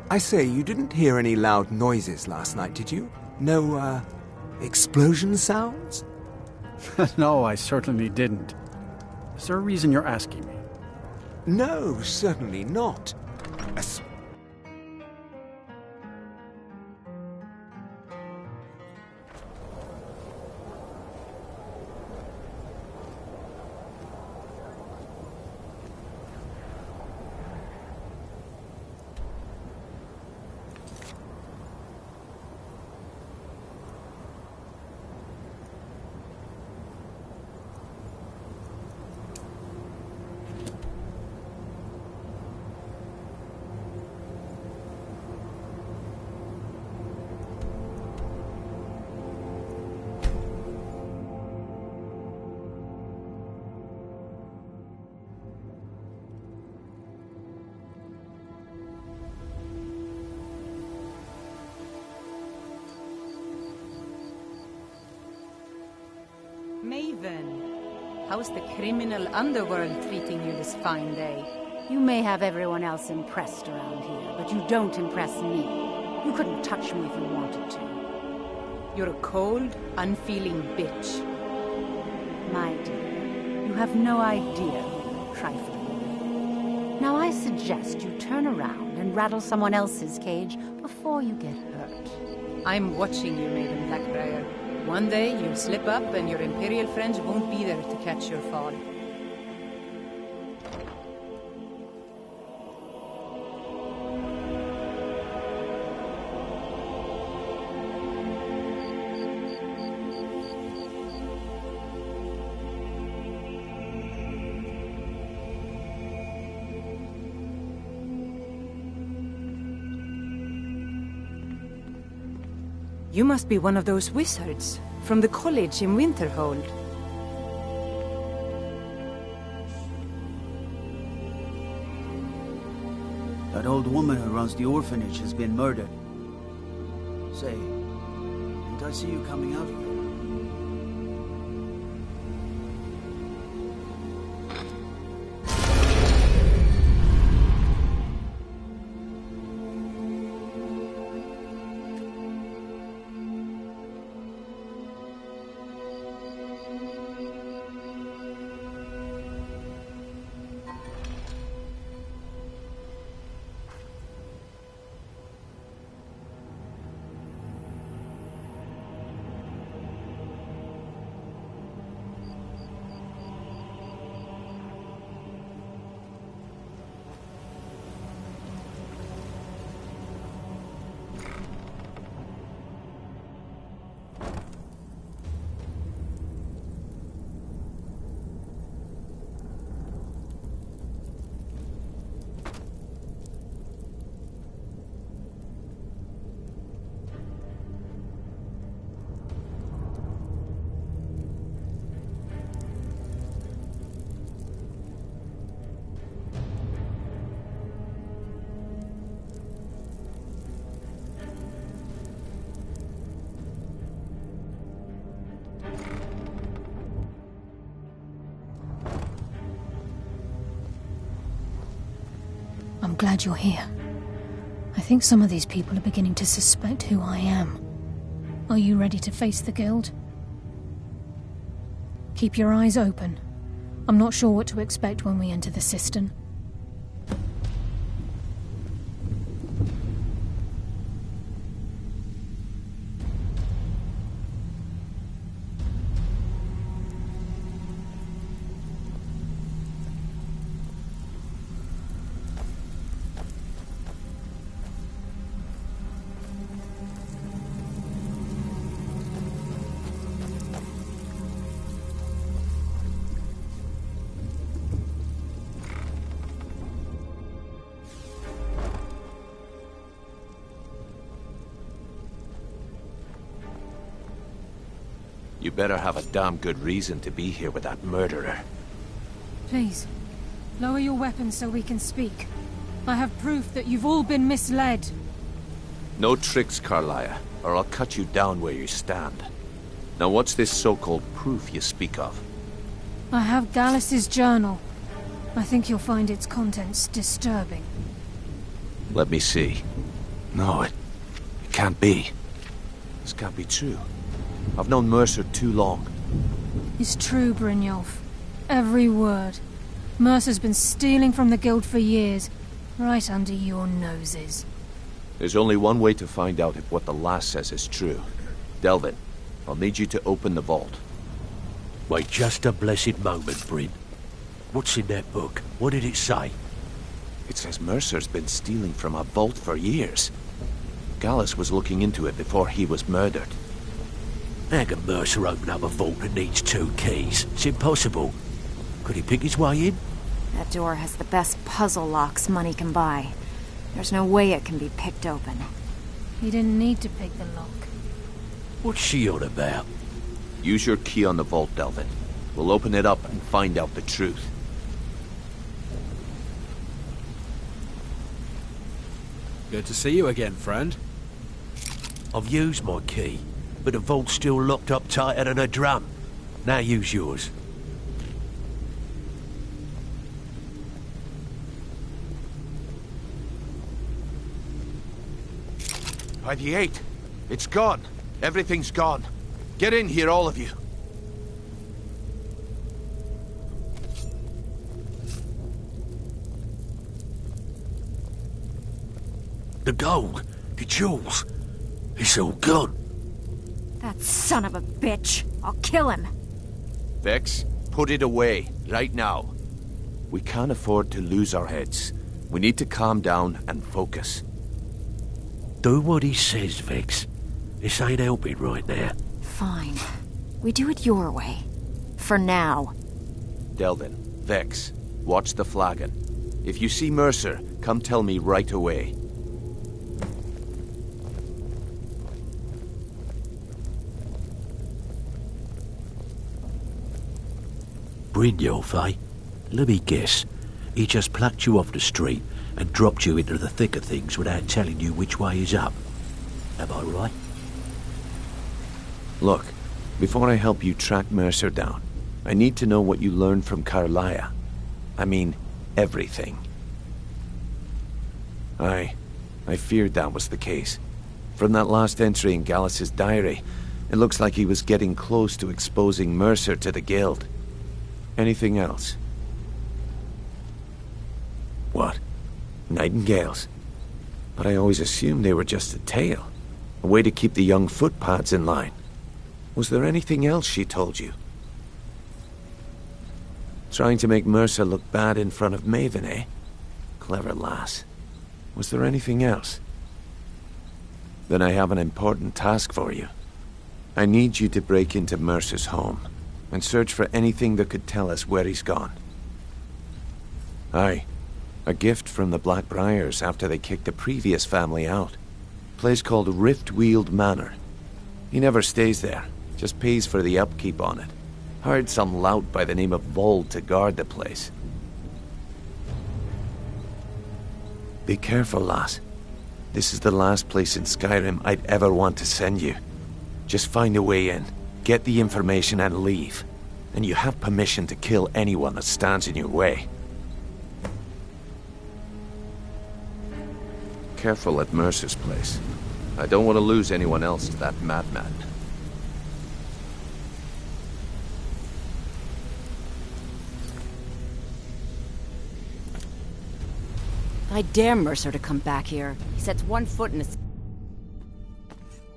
I say, you didn't hear any loud noises last night, did you? No, explosion sounds? No, I certainly didn't. Is there a reason you're asking me? No, certainly not. Maven, how's the criminal underworld treating you this fine day? You may have everyone else impressed around here, but you don't impress me. You couldn't touch me if you wanted to. You're a cold, unfeeling bitch. My dear, you have no idea who you're trifling with. Now I suggest you turn around and rattle someone else's cage before you get hurt. I'm watching you, Maven Blackbriar. One day you'll slip up and your Imperial friends won't be there to catch your fall. You must be one of those wizards from the college in Winterhold. That old woman who runs the orphanage has been murdered. Say, didn't I see you coming out of there? I'm glad you're here. I think some of these people are beginning to suspect who I am. Are you ready to face the Guild? Keep your eyes open. I'm not sure what to expect when we enter the cistern. You better have a damn good reason to be here with that murderer. Please, lower your weapons so we can speak. I have proof that you've all been misled. No tricks, Carlia, or I'll cut you down where you stand. Now what's this so-called proof you speak of? I have Gallus's journal. I think you'll find its contents disturbing. Let me see. No, it can't be. This can't be true. I've known Mercer too long. It's true, Brynjolf. Every word. Mercer's been stealing from the Guild for years, right under your noses. There's only one way to find out if what the lass says is true. Delvin, I'll need you to open the vault. Wait just a blessed moment, Bryn. What's in that book? What did it say? It says Mercer's been stealing from a vault for years. Gallus was looking into it before he was murdered. How can Mercer open up a vault that needs 2 keys? It's impossible. Could he pick his way in? That door has the best puzzle locks money can buy. There's no way it can be picked open. He didn't need to pick the lock. What's she on about? Use your key on the vault, Delvin. We'll open it up and find out the truth. Good to see you again, friend. I've used my key, but the vault's still locked up tighter than a drum. Now use yours. By the 8th. It's gone. Everything's gone. Get in here, all of you. The gold, the jewels, it's all gone. That son of a bitch. I'll kill him. Vex, put it away, right now. We can't afford to lose our heads. We need to calm down and focus. Do what he says, Vex. This ain't helping right now. Fine. We do it your way. For now. Delvin, Vex, watch the flagon. If you see Mercer, come tell me right away. Brynjolf, eh? Let me guess. He just plucked you off the street and dropped you into the thick of things without telling you which way is up. Am I right? Look, before I help you track Mercer down, I need to know what you learned from Carlia. I mean, everything. I feared that was the case. From that last entry in Gallus's diary, it looks like he was getting close to exposing Mercer to the Guild. Anything else? What? Nightingales? But I always assumed they were just a tale. A way to keep the young footpads in line. Was there anything else she told you? Trying to make Mercer look bad in front of Maven, eh? Clever lass. Was there anything else? Then I have an important task for you. I need you to break into Mercer's home and search for anything that could tell us where he's gone. Aye. A gift from the Blackbriars after they kicked the previous family out. Place called Riftweald Manor. He never stays there, just pays for the upkeep on it. Hired some lout by the name of Vold to guard the place. Be careful, lass. This is the last place in Skyrim I'd ever want to send you. Just find a way in, get the information and leave. And you have permission to kill anyone that stands in your way. Careful at Mercer's place. I don't want to lose anyone else to that madman. I dare Mercer to come back here. He sets one foot in a...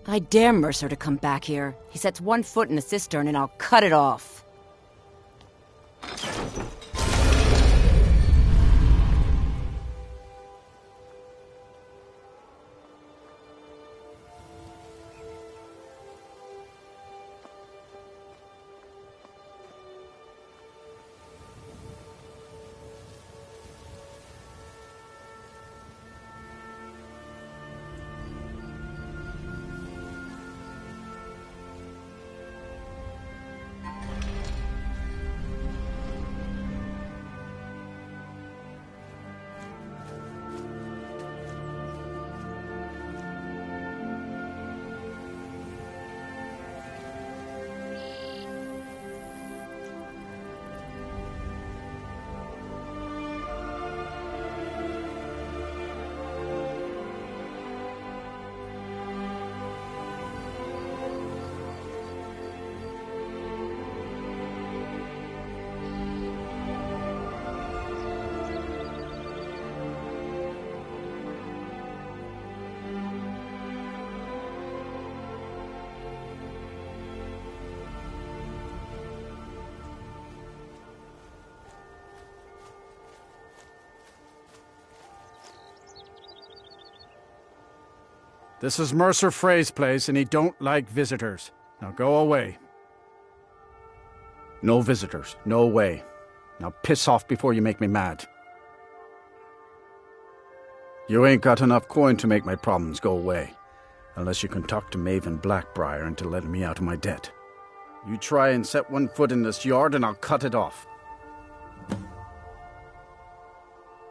I dare Mercer to come back here. He sets one foot in a cistern and I'll cut it off. This is Mercer Frey's place, and he don't like visitors. Now go away. No visitors. No way. Now piss off before you make me mad. You ain't got enough coin to make my problems go away. Unless you can talk to Maven Blackbriar into letting me out of my debt. You try and set one foot in this yard and I'll cut it off.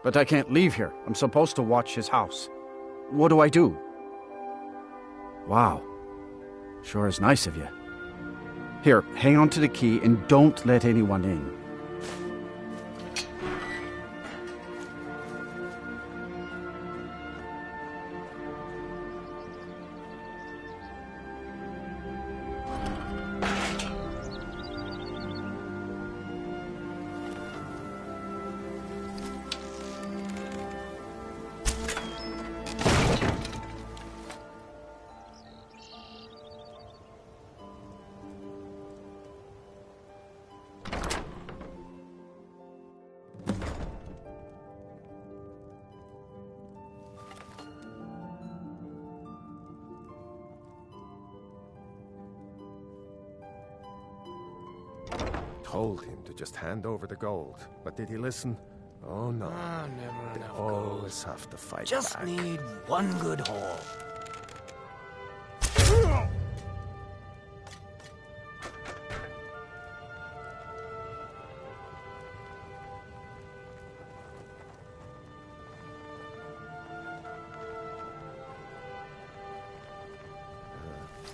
But I can't leave here. I'm supposed to watch his house. What do I do? Wow. Sure is nice of you. Here, hang on to the key and don't let anyone in. Told him to just hand over the gold, but did he listen? Oh no. Never they enough always have to fight Just back. need one good haul.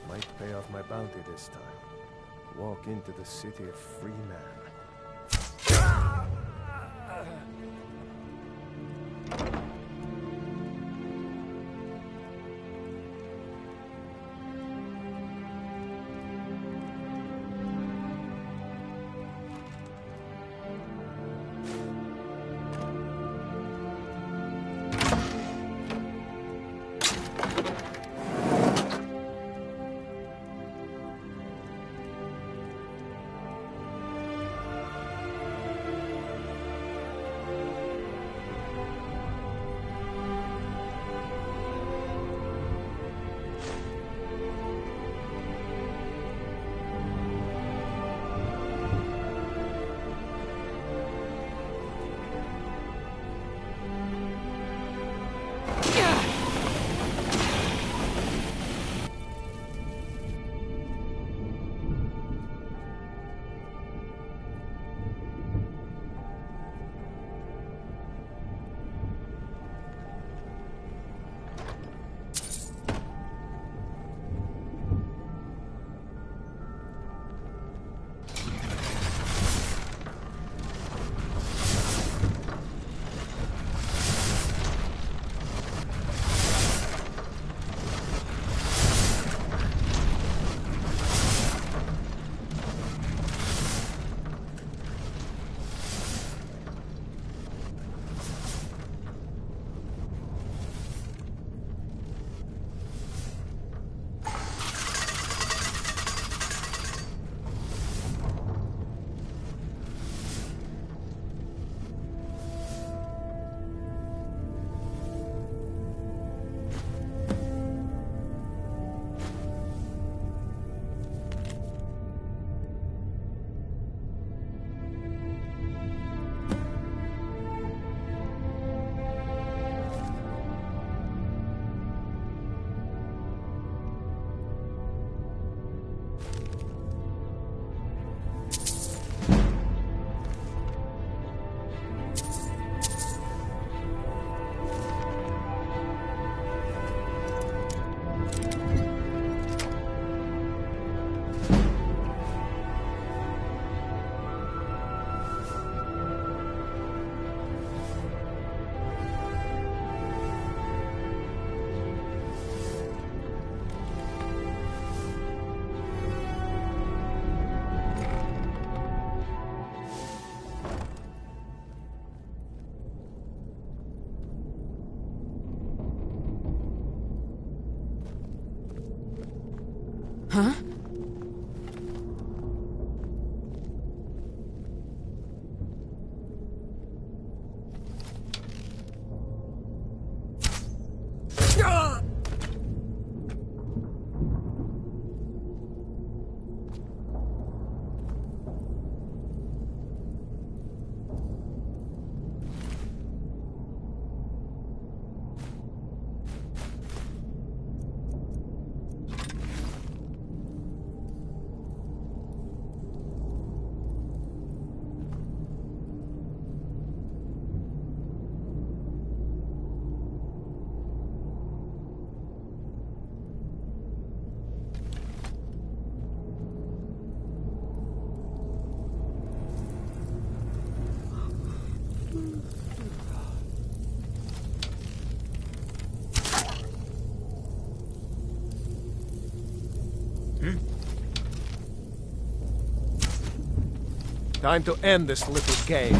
Might pay off my bounty this time. Walk into the city a free man. Huh? Time to end this little game.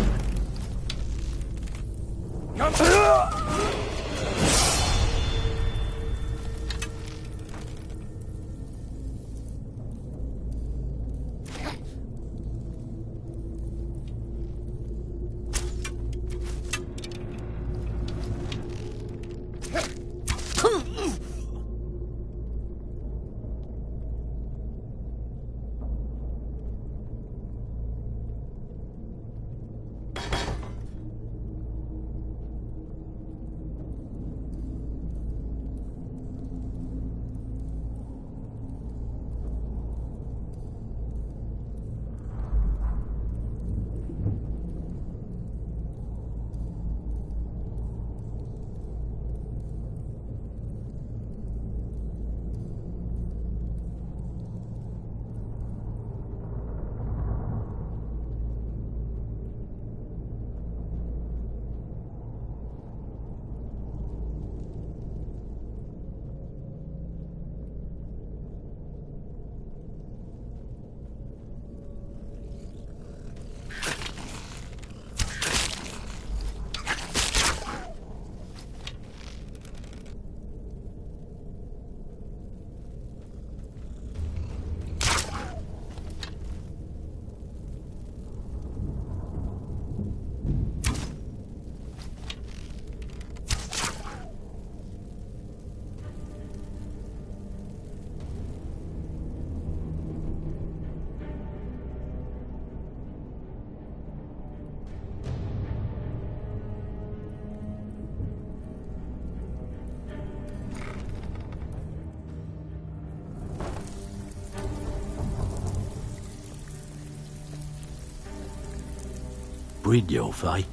Brynjolf, eh?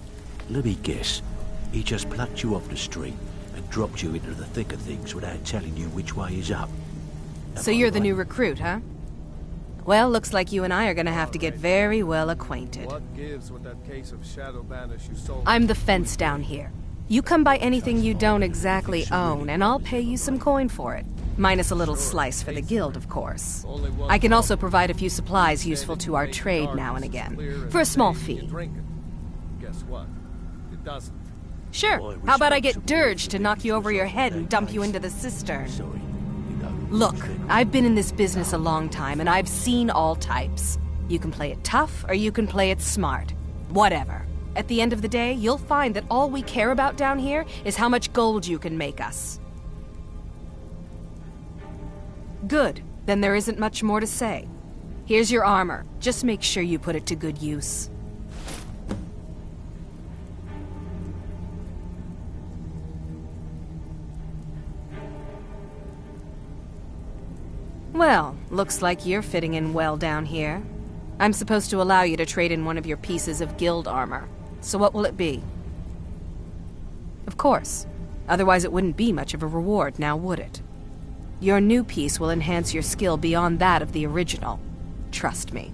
Let me guess. He just plucked you off the street and dropped you into the thick of things without telling you which way is up. So you're the new recruit, huh? Well, looks like you and I are gonna have to get very well acquainted. What gives with that case of shadow banish you sold? I'm the fence down here. You come by anything you don't exactly own, and I'll pay you some coin for it. Minus a little slice for the guild, of course. I can also provide a few supplies useful to our trade now and again, for a small fee. Guess what? It doesn't. Sure. How about I get Dirge to knock you over your head and dump you into the cistern? Look, I've been in this business a long time, and I've seen all types. You can play it tough, or you can play it smart. Whatever. At the end of the day, you'll find that all we care about down here is how much gold you can make us. Good. Then there isn't much more to say. Here's your armor. Just make sure you put it to good use. Well, looks like you're fitting in well down here. I'm supposed to allow you to trade in one of your pieces of guild armor. So what will it be? Of course. Otherwise it wouldn't be much of a reward, now would it? Your new piece will enhance your skill beyond that of the original. Trust me.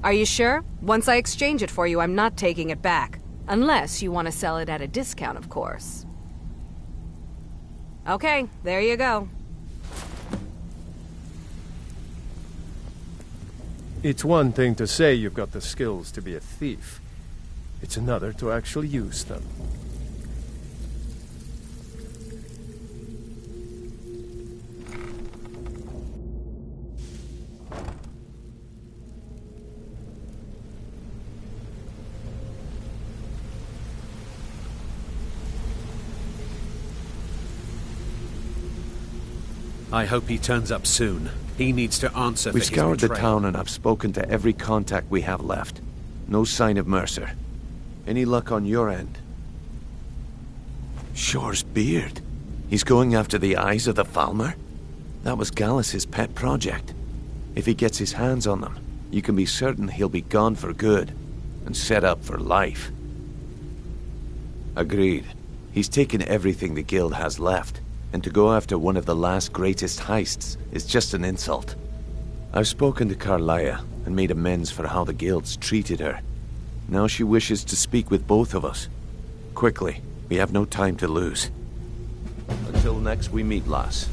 Are you sure? Once I exchange it for you, I'm not taking it back. Unless you want to sell it at a discount, of course. Okay, there you go. It's one thing to say you've got the skills to be a thief. It's another to actually use them. I hope he turns up soon. He needs to answer for We've his scoured the betrayal. town and I've spoken to every contact we have left. No sign of Mercer. Any luck on your end? Shore's beard. He's going after the eyes of the Falmer? That was Gallus's pet project. If he gets his hands on them, you can be certain he'll be gone for good and set up for life. Agreed. He's taken everything the guild has left, and to go after one of the last greatest heists is just an insult. I've spoken to Carlia and made amends for how the guild's treated her. Now she wishes to speak with both of us. Quickly, we have no time to lose. Until next we meet, lass.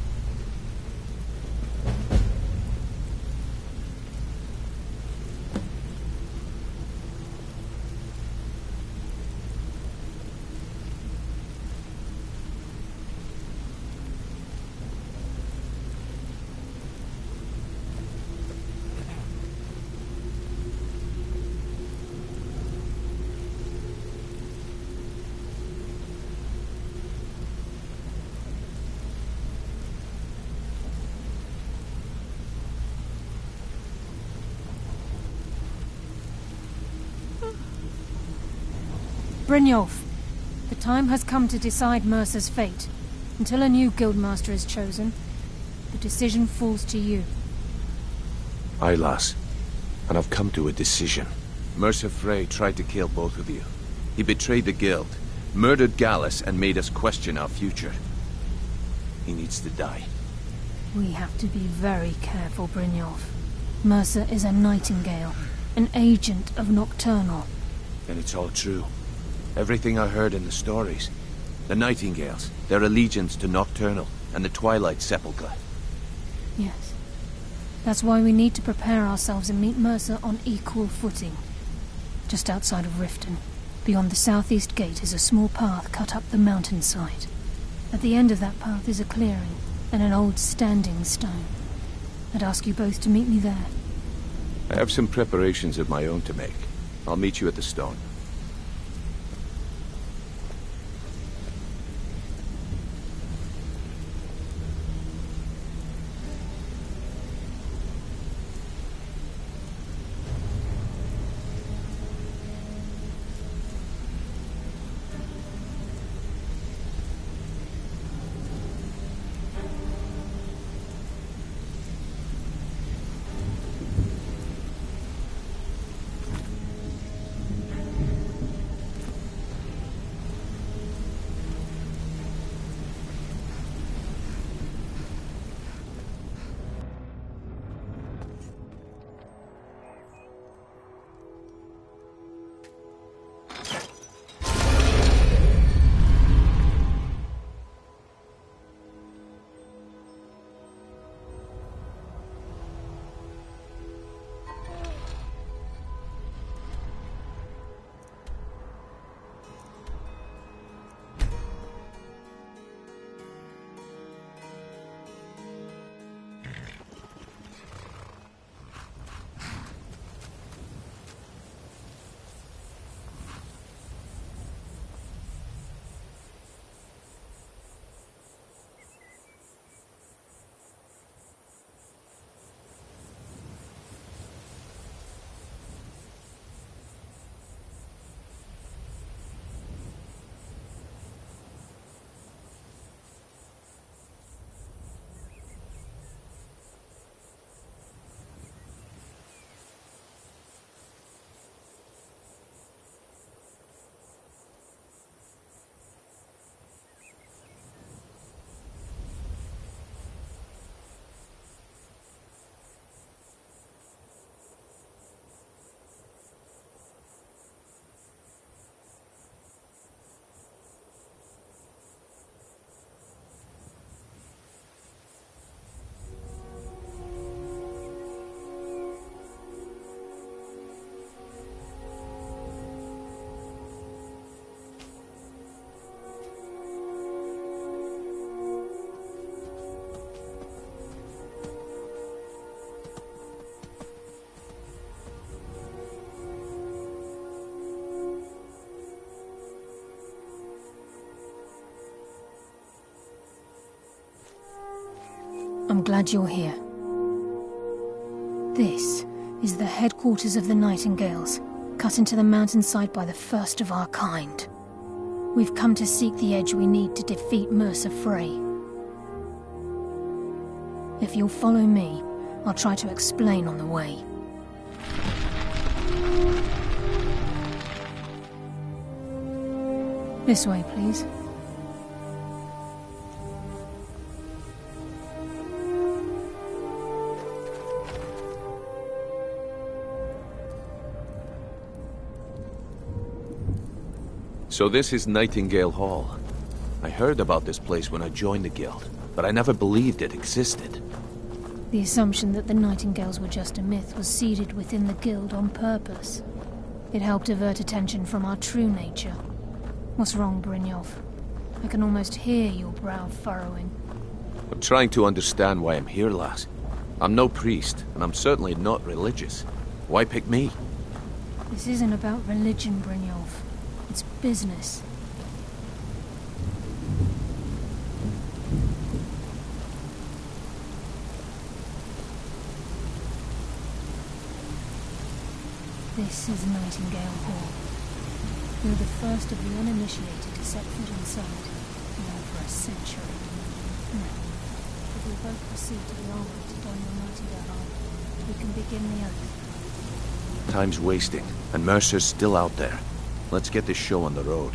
Brynjolf, the time has come to decide Mercer's fate. Until a new guildmaster is chosen, the decision falls to you. Aye, lass. And I've come to a decision. Mercer Frey tried to kill both of you. He betrayed the guild, murdered Gallus, and made us question our future. He needs to die. We have to be very careful, Brynjolf. Mercer is a Nightingale, an agent of Nocturnal. Then it's all true. Everything I heard in the stories. The Nightingales, their allegiance to Nocturnal, and the Twilight Sepulchre. Yes. That's why we need to prepare ourselves and meet Mercer on equal footing. Just outside of Riften, beyond the southeast gate, is a small path cut up the mountainside. At the end of that path is a clearing, and an old standing stone. I'd ask you both to meet me there. I have some preparations of my own to make. I'll meet you at the stone. I'm glad you're here. This is the headquarters of the Nightingales, cut into the mountainside by the first of our kind. We've come to seek the edge we need to defeat Mercer Frey. If you'll follow me, I'll try to explain on the way. This way, please. So this is Nightingale Hall. I heard about this place when I joined the guild, but I never believed it existed. The assumption that the Nightingales were just a myth was seeded within the guild on purpose. It helped divert attention from our true nature. What's wrong, Brynjolf? I can almost hear your brow furrowing. I'm trying to understand why I'm here, lass. I'm no priest, and I'm certainly not religious. Why pick me? This isn't about religion, Brynjolf. It's business. This is Nightingale Hall. You're the first of the uninitiated to set foot inside in over a century. If we both proceed to the armory to don your Nightingale armor, we can begin the oath. Time's wasting, and Mercer's still out there. Let's get this show on the road.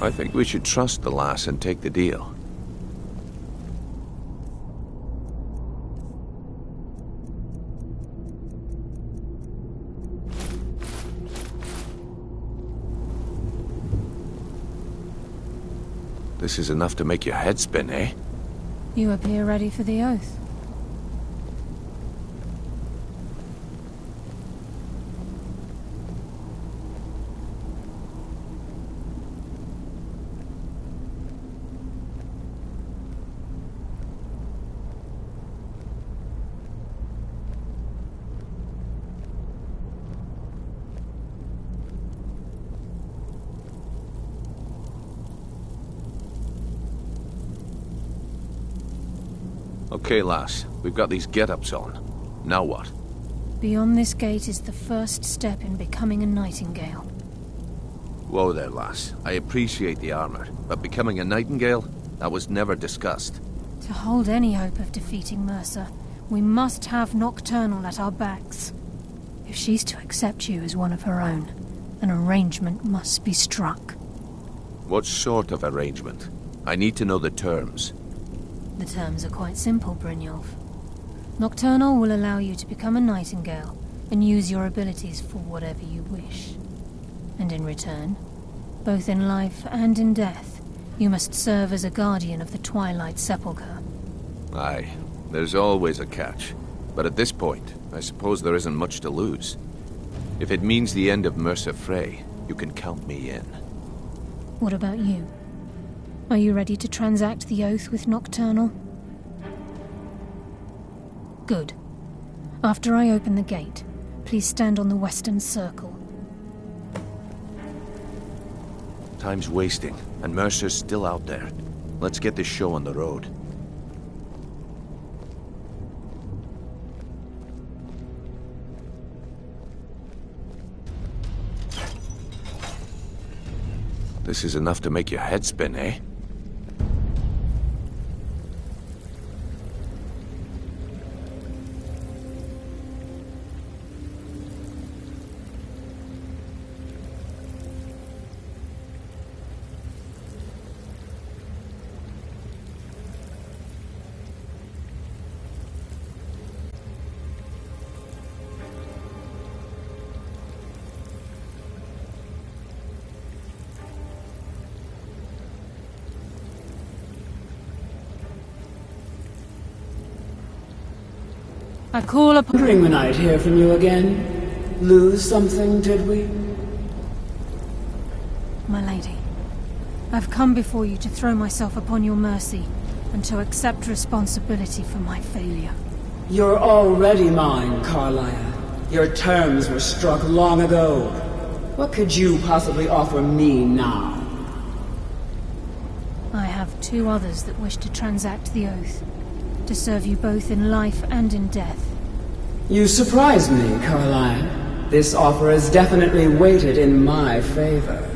I think we should trust the lass and take the deal. This is enough to make your head spin, eh? You appear ready for the oath. Okay, lass. We've got these get-ups on. Now what? Beyond this gate is the first step in becoming a Nightingale. Whoa there, lass. I appreciate the armor, but becoming a Nightingale? That was never discussed. To hold any hope of defeating Mercer, we must have Nocturnal at our backs. If she's to accept you as one of her own, an arrangement must be struck. What sort of arrangement? I need to know the terms. The terms are quite simple, Brynjolf. Nocturnal will allow you to become a Nightingale and use your abilities for whatever you wish. And in return, both in life and in death, you must serve as a guardian of the Twilight Sepulchre. Aye, there's always a catch. But at this point, I suppose there isn't much to lose. If it means the end of Mercer Frey, you can count me in. What about you? Are you ready to transact the oath with Nocturnal? Good. After I open the gate, please stand on the western circle. Time's wasting, and Mercer's still out there. Let's get this show on the road. This is enough to make your head spin, eh? I call upon... Bring the night hear from you again. Lose something, did we? My lady, I've come before you to throw myself upon your mercy. and to accept responsibility for my failure. You're already mine, Carlisle. Your terms were struck long ago. What could you possibly offer me now? I have 2 others that wish to transact the oath, to serve you both in life and in death. You surprise me, Carlisle. This offer is definitely weighted in my favor.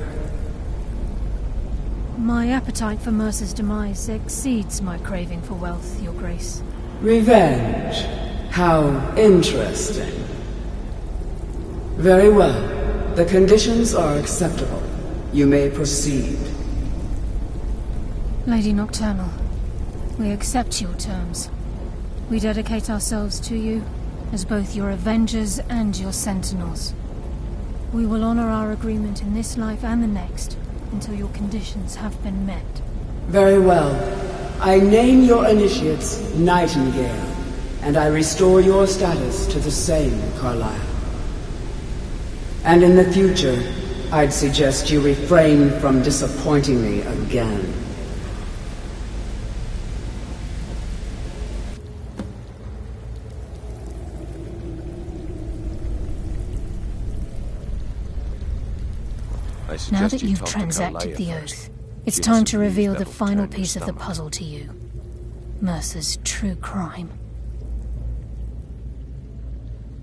My appetite for Mercer's demise exceeds my craving for wealth, Your Grace. Revenge. How interesting. Very well. The conditions are acceptable. You may proceed. Lady Nocturnal, we accept your terms. We dedicate ourselves to you as both your avengers and your sentinels. We will honor our agreement in this life and the next until your conditions have been met. Very well. I name your initiates Nightingale, and I restore your status to the same, Carlisle. And in the future, I'd suggest you refrain from disappointing me again. Now that you've transacted the oath, it's time to reveal the final piece of the puzzle to you. Mercer's true crime.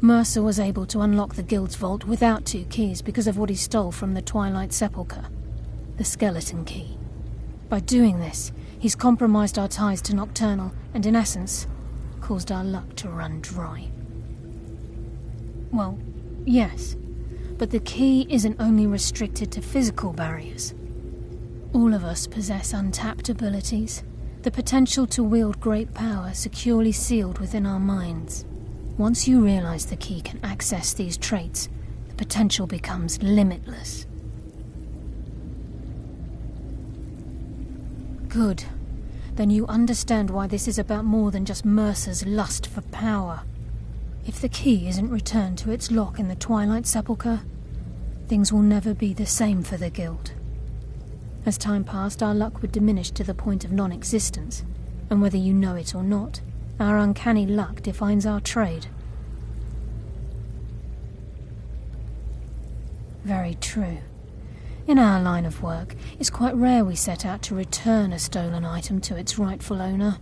Mercer was able to unlock the Guild's vault without 2 keys because of what he stole from the Twilight Sepulchre, the skeleton key. By doing this, he's compromised our ties to Nocturnal and, in essence, caused our luck to run dry. Well, yes. But the key isn't only restricted to physical barriers. All of us possess untapped abilities, the potential to wield great power securely sealed within our minds. Once you realize the key can access these traits, the potential becomes limitless. Good. Then you understand why this is about more than just Mercer's lust for power. If the key isn't returned to its lock in the Twilight Sepulchre, things will never be the same for the Guild. As time passed, our luck would diminish to the point of non-existence, and whether you know it or not, our uncanny luck defines our trade. Very true. In our line of work, it's quite rare we set out to return a stolen item to its rightful owner.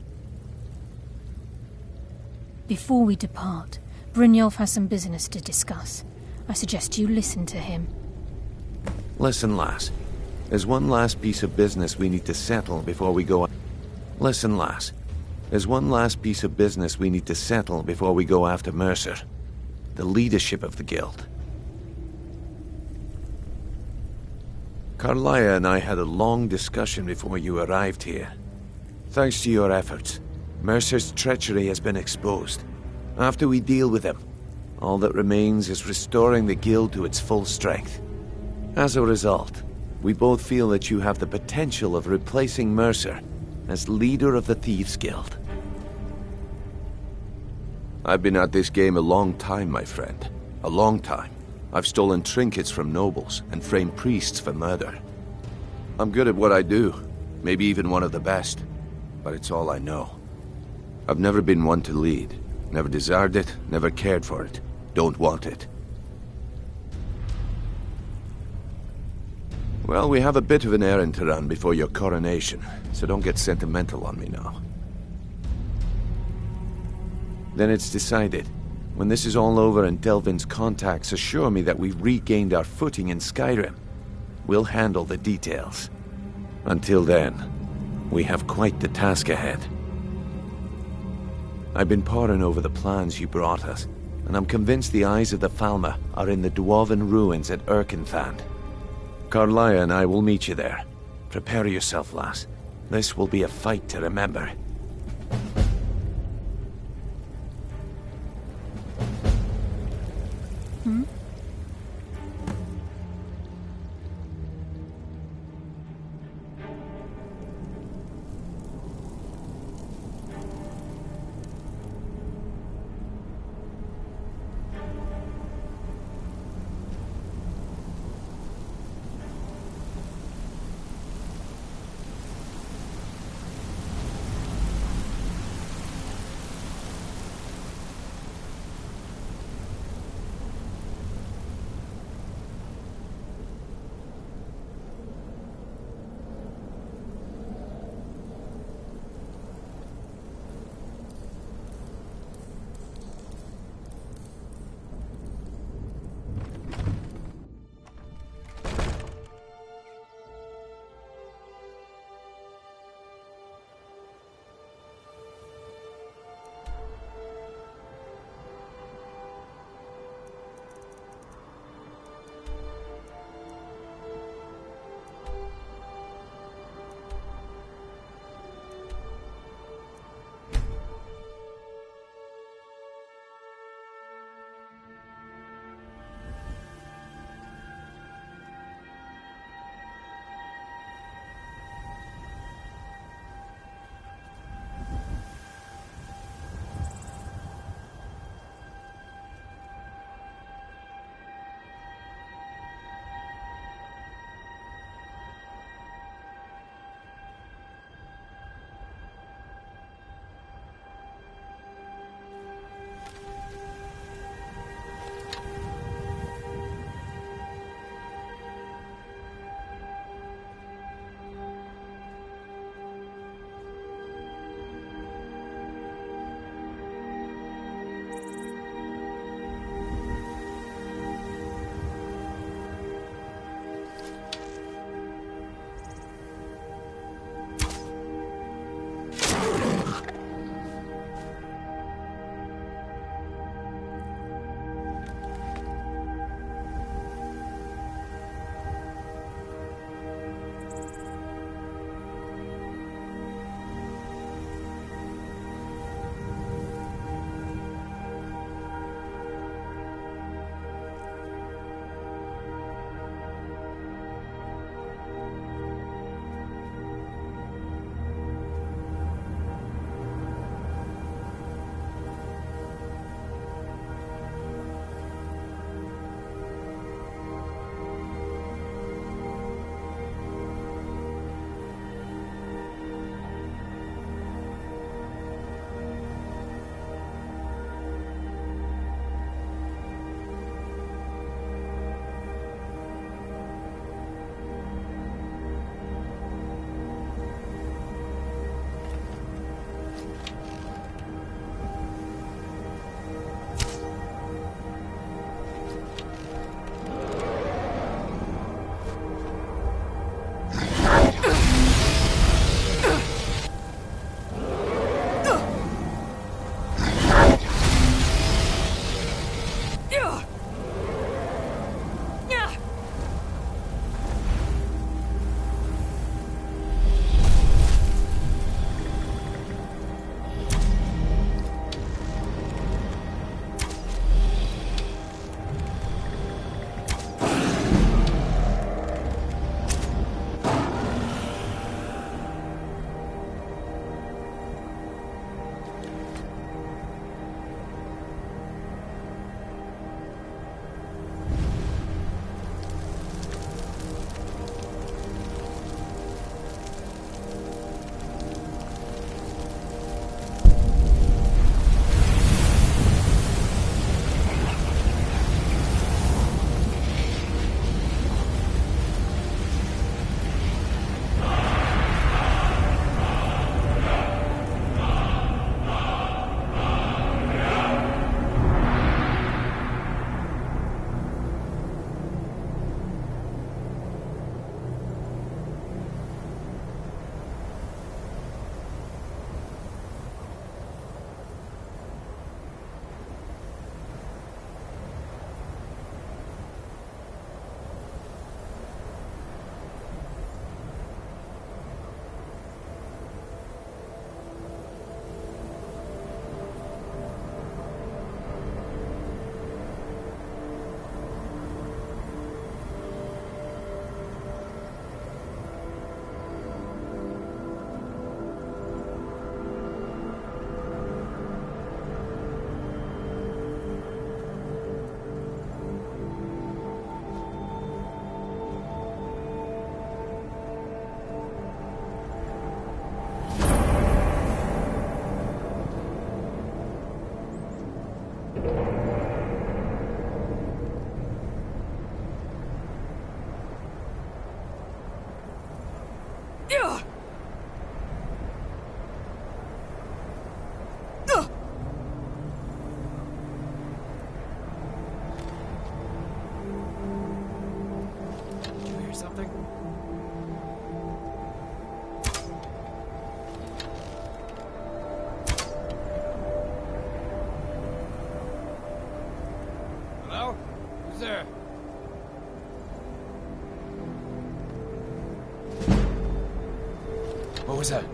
Before we depart, Brynjolf has some business to discuss. I suggest you listen to him. Listen, lass. There's one last piece of business we need to settle before we go... Listen, lass. There's one last piece of business we need to settle before we go after Mercer. The leadership of the Guild. Carlisle and I had a long discussion before you arrived here. Thanks to your efforts, Mercer's treachery has been exposed. After we deal with him, all that remains is restoring the Guild to its full strength. As a result, we both feel that you have the potential of replacing Mercer as leader of the Thieves' Guild. I've been at this game a long time, my friend. A long time. I've stolen trinkets from nobles and framed priests for murder. I'm good at what I do, maybe even one of the best, but it's all I know. I've never been one to lead. Never desired it, never cared for it. Don't want it. Well, we have a bit of an errand to run before your coronation, so don't get sentimental on me now. Then it's decided. When this is all over and Delvin's contacts assure me that we've regained our footing in Skyrim, we'll handle the details. Until then, we have quite the task ahead. I've been poring over the plans you brought us, and I'm convinced the eyes of the Falmer are in the Dwarven ruins at Erkenthand. Carlisle and I will meet you there. Prepare yourself, lass. This will be a fight to remember. you hear something? Hello? Who's there? What was that?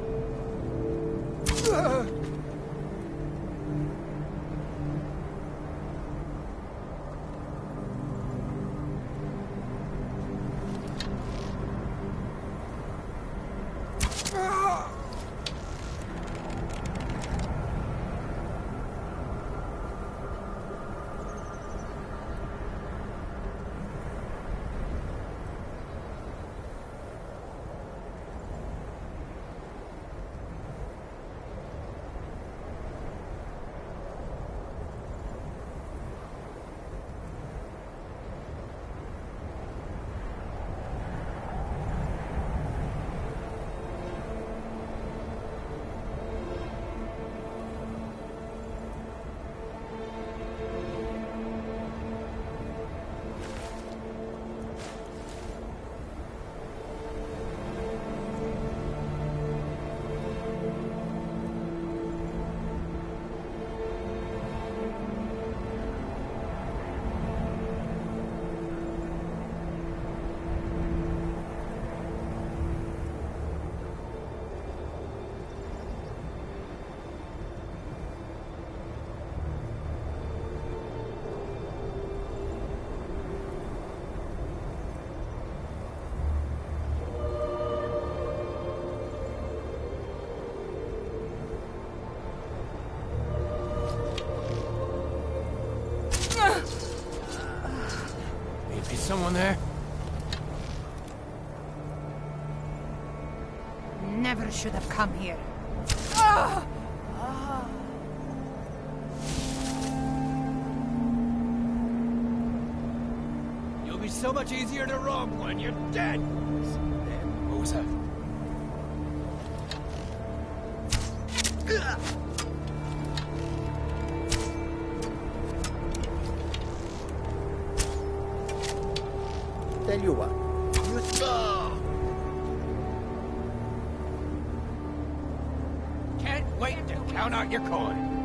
Is someone there? Never should have come here. You'll be so much easier to rob when you're dead. What was that? Tell you what, Can't wait to count out your coin.